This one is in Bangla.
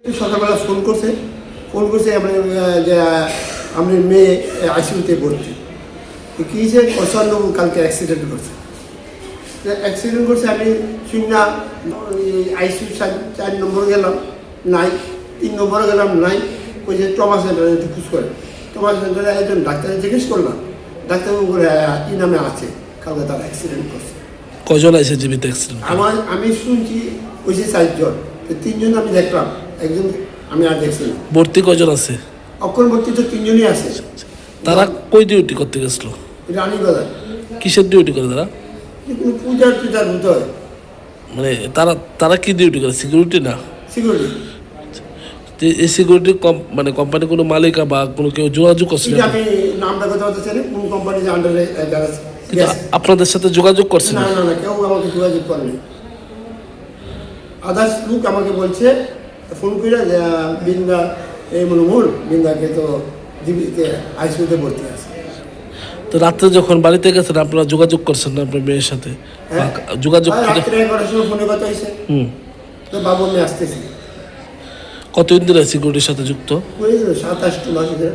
সকালবেলা ফোন করছে আমরা যে আমার মেয়ে আইসিইউতে ভর্তি। কী যে প্রচণ্ড কালকে অ্যাক্সিডেন্ট করছে। আমি শূন্য আইসিইউ 4 নম্বর গেলাম, নাই। 3 নম্বরে গেলাম, নাই। ওই যে ট্রমা সেন্টারে একটু খোঁজ করে, ট্রমা সেন্টারে একজন ডাক্তারে জিজ্ঞেস করলাম, ডাক্তারবাবু করে কী নামে আছে, কালকে তারা অ্যাক্সিডেন্ট করছে। কজন আছে জীবিত অ্যাক্সিডেন্ট? আমি শুনছি ওই যে 4 জন, 3 জন আমি দেখলাম, একজন আমি আর দেখছি না। ভর্তি কজন আছে? অক্ষর ভর্তি তো 3 জনই আছে। তারা কই ডিউটি করতে গেছিল? রানীবাজার। কিসের ডিউটি করে তারা? কোনো পূজার হতে হয়। মানে তারা কি ডিউটি করে? সিকিউরিটি না? সিকিউরিটি। এই সিকিউরিটি মানে কোম্পানি কোনো মালিকা বা কোনো কেউ যোগাযোগ করছে? আমি নামটা কথা বলতে চাই, কোন কোম্পানির আন্ডারে আপনাদের সাথে যোগাযোগ করছে? না, কেউ আমাকে যোগাযোগ করেনি। আদার্স লোক আমাকে বলছে ফোন করে যে বৃন্দা এই মূল বৃন্দাকে তো জীবিতে আইসিইউতে ভর্তি আছে। তো রাত্রে যখন বাড়িতে গেছেন আপনারা যোগাযোগ করছেন না আপনার মেয়ের সাথে? যোগাযোগ রাত্রে 11টার সময় ফোনে কথা হয়েছে। তো বাবু আমি আসতেছি। কতদিন ধরে সিকিউরিটির সাথে যুক্ত? 27 মাস ধরে।